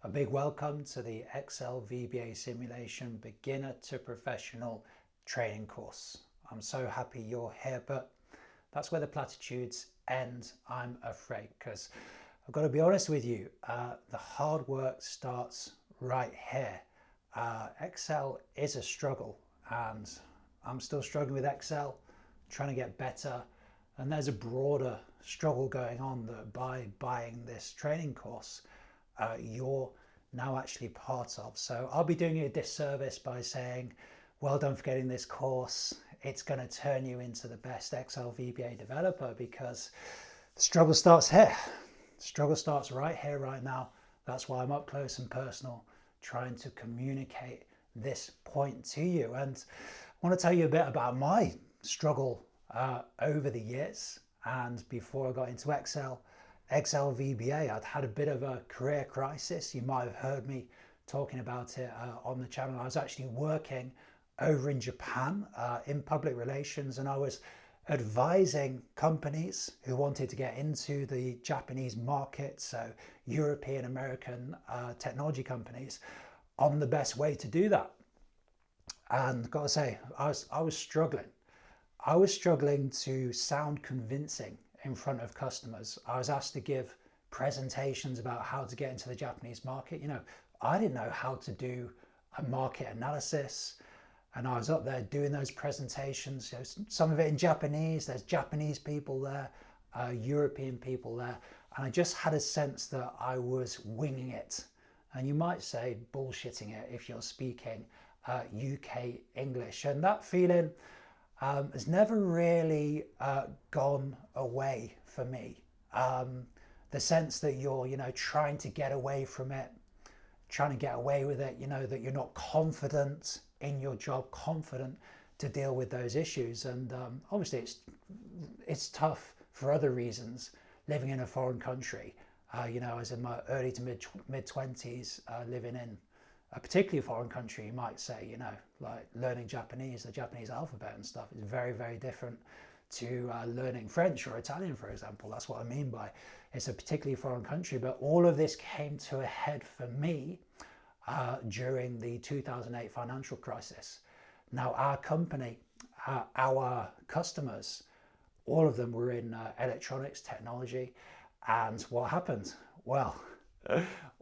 A big welcome to the Excel VBA Simulation Beginner to Professional training course. I'm so happy you're here, but that's where the platitudes end, I'm afraid, because I've got to be honest with you, the hard work starts right here. Excel is a struggle, and I'm still struggling with Excel, trying to get better, and there's a broader struggle going on that by buying this training course, you're now actually part of. So I'll be doing you a disservice by saying, well done for getting this course. It's going to turn you into the best Excel VBA developer, because the struggle starts here. The struggle starts right here, right now. That's why I'm up close and personal, trying to communicate this point to you. And I want to tell you a bit about my struggle over the years. And before I got into Excel VBA, I'd had a bit of a career crisis. You might have heard me talking about it on the channel. I was actually working over in Japan in public relations, and I was advising companies who wanted to get into the Japanese market, so European American technology companies, on the best way to do that. And gotta say, I was struggling. I was struggling to sound convincing in front of customers. I was asked to give presentations about how to get into the Japanese market. You know, I didn't know how to do a market analysis, and I was up there doing those presentations. You know, some of it in Japanese. There's Japanese people there, European people there, and I just had a sense that I was winging it. And you might say bullshitting it if you're speaking UK English, and that feeling has never really gone away for me. The sense that you're, trying to get away from it, trying to get away with it, that you're not confident in your job, confident to deal with those issues. And obviously it's tough for other reasons, living in a foreign country. I was in my early to mid 20s, living in a particularly foreign country, you might say, like learning Japanese, the Japanese alphabet and stuff is very, very different to learning French or Italian, for example. That's what I mean by it's a particularly foreign country. But all of this came to a head for me during the 2008 financial crisis. Now, our company, our customers, all of them were in electronics technology. And what happened? Well,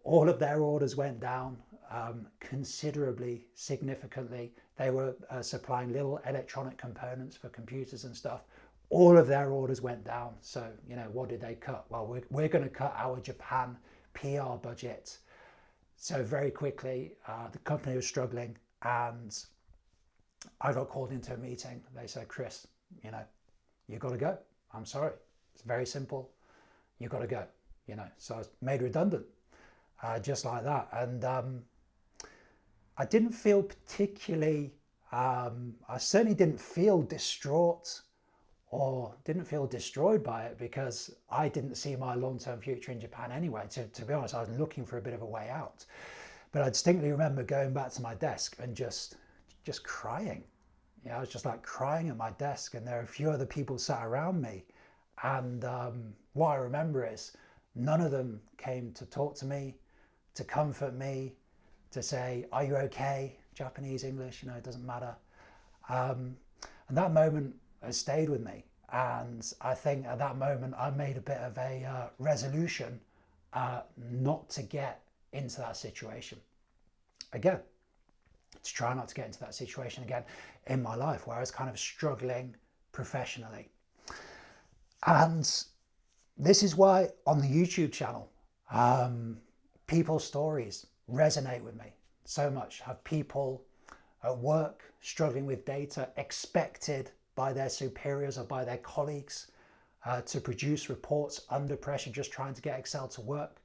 all of their orders went down considerably, significantly. They were supplying little electronic components for computers and stuff. All of their orders went down. So, what did they cut? Well, we're going to cut our Japan PR budget. So very quickly, the company was struggling, and I got called into a meeting. They said, Chris, you got to go. I'm sorry. It's very simple. You got to go, So I was made redundant, just like that. And I didn't feel particularly, I certainly didn't feel distraught or didn't feel destroyed by it, because I didn't see my long-term future in Japan anyway. To be honest, I was looking for a bit of a way out. But I distinctly remember going back to my desk and just crying. I was just like crying at my desk, and there were a few other people sat around me. And what I remember is none of them came to talk to me, to comfort me, to say, are you okay? Japanese, English, it doesn't matter. And that moment has stayed with me. And I think at that moment, I made a bit of a resolution not to get into that situation again, to try not to get into that situation again in my life where I was kind of struggling professionally. And this is why on the YouTube channel, people's stories resonate with me so much. Have people at work struggling with data, expected by their superiors or by their colleagues to produce reports under pressure, just trying to get Excel to work.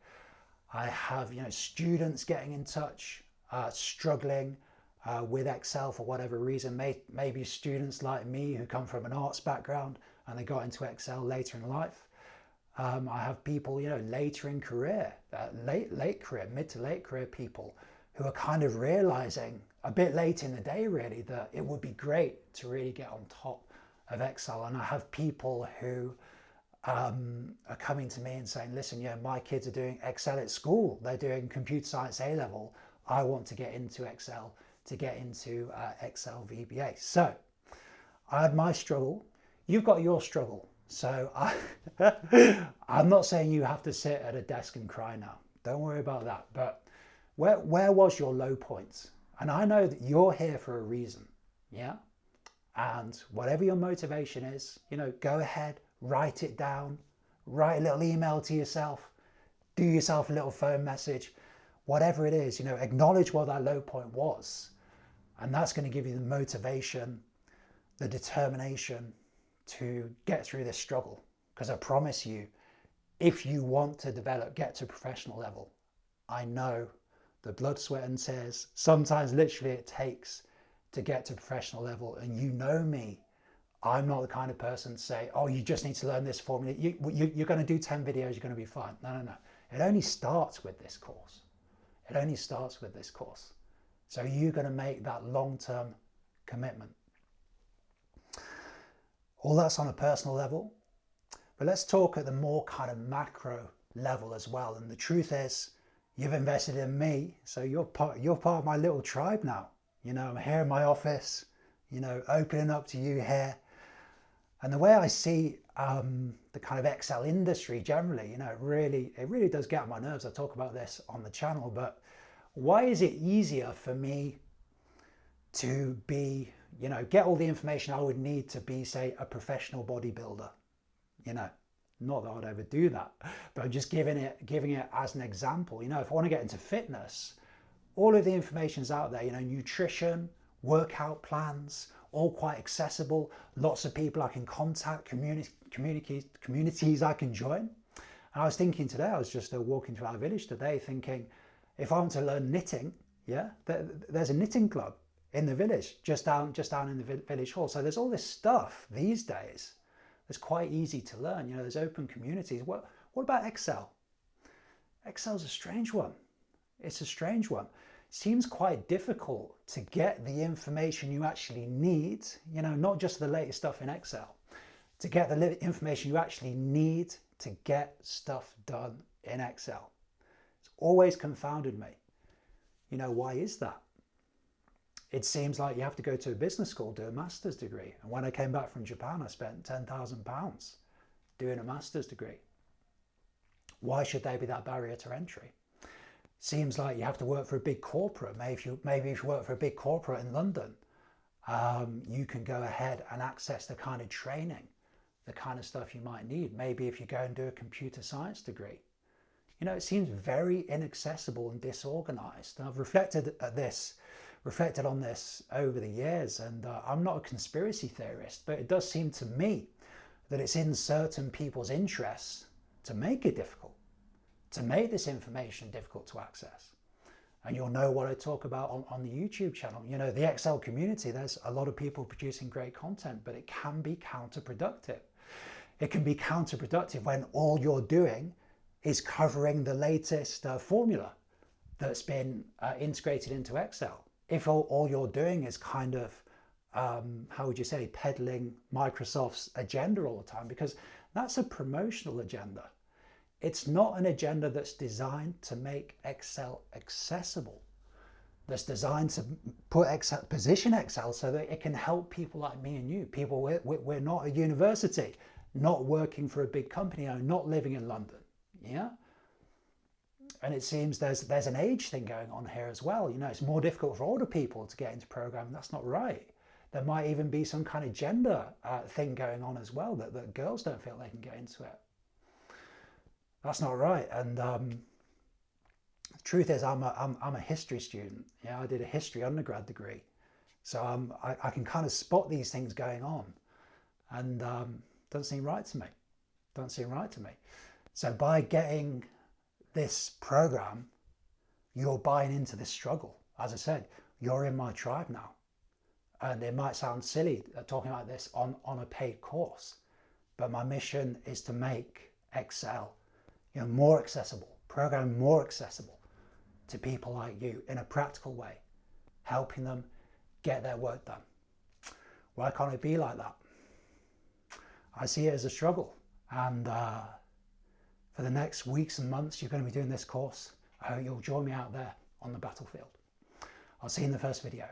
I have students getting in touch, struggling with Excel for whatever reason. Maybe students like me who come from an arts background and they got into Excel later in life. I have people, later in career, late career, mid to late career people who are kind of realizing a bit late in the day, really, that it would be great to really get on top of Excel. And I have people who are coming to me and saying, listen, yeah, my kids are doing Excel at school. They're doing computer science A level. I want to get into Excel, to get into Excel VBA. So I had my struggle. You've got your struggle. So I'm not saying you have to sit at a desk and cry now. Don't worry about that. But where was your low point? And I know that you're here for a reason. Yeah. And whatever your motivation is, go ahead, write it down, write a little email to yourself, do yourself a little phone message, whatever it is, acknowledge what that low point was. And that's going to give you the motivation, the determination to get through this struggle. Because I promise you, if you want to develop, get to professional level, I know the blood, sweat and tears, sometimes literally it takes to get to professional level. And you know me, I'm not the kind of person to say, oh, you just need to learn this formula. You're going to do 10 videos, you're going to be fine. No. It only starts with this course. It only starts with this course. So you're going to make that long-term commitment. All that's on a personal level. But let's talk at the more kind of macro level as well. And the truth is, you've invested in me. So you're part of my little tribe now. I'm here in my office, opening up to you here. And the way I see the kind of Excel industry generally, it really does get on my nerves. I talk about this on the channel, but why is it easier for me to be, get all the information I would need to be, say, a professional bodybuilder? Not that I'd ever do that, but I'm just giving it as an example. If I want to get into fitness, all of the information's out there, nutrition, workout plans, all quite accessible, lots of people I can contact, communities I can join. And I was thinking today, I was just walking through our village today thinking, if I want to learn knitting, there's a knitting club in the village, just down in the village hall. So there's all this stuff these days that's quite easy to learn. There's open communities. What about Excel? Excel's a strange one. It's a strange one. Seems quite difficult to get the information you actually need, not just the latest stuff in Excel, to get the information you actually need to get stuff done in Excel. It's always confounded me. Why is that? It seems like you have to go to a business school, do a master's degree. And when I came back from Japan, I spent £10,000 doing a master's degree. Why should there be that barrier to entry? Seems like you have to work for a big corporate. Maybe if you work for a big corporate in London, you can go ahead and access the kind of training, the kind of stuff you might need. Maybe if you go and do a computer science degree. It seems very inaccessible and disorganized. And I've reflected on this over the years, and I'm not a conspiracy theorist, but it does seem to me that it's in certain people's interests to make it difficult, to make this information difficult to access. And you'll know what I talk about on the YouTube channel. The Excel community, there's a lot of people producing great content, but it can be counterproductive. It can be counterproductive when all you're doing is covering the latest formula that's been integrated into Excel. If all you're doing is kind of, how would you say, peddling Microsoft's agenda all the time, because that's a promotional agenda. It's not an agenda that's designed to make Excel accessible. That's designed to position Excel so that it can help people like me and you. People, we're not a university, not working for a big company, not living in London. Yeah. And it seems there's an age thing going on here as well. It's more difficult for older people to get into programming. That's not right. There might even be some kind of gender thing going on as well, that girls don't feel they can get into it. That's not right. And the truth is, I'm a history student. I did a history undergrad degree, so I can kind of spot these things going on, and doesn't seem right to me. So by getting this program, you're buying into this struggle. As I said, you're in my tribe now. And it might sound silly talking about this on a paid course, but my mission is to make Excel more accessible, programming more accessible to people like you in a practical way, helping them get their work done. Why can't it be like that? I see it as a struggle. And for the next weeks and months you're going to be doing this course, I hope you'll join me out there on the battlefield. I'll see you in the first video.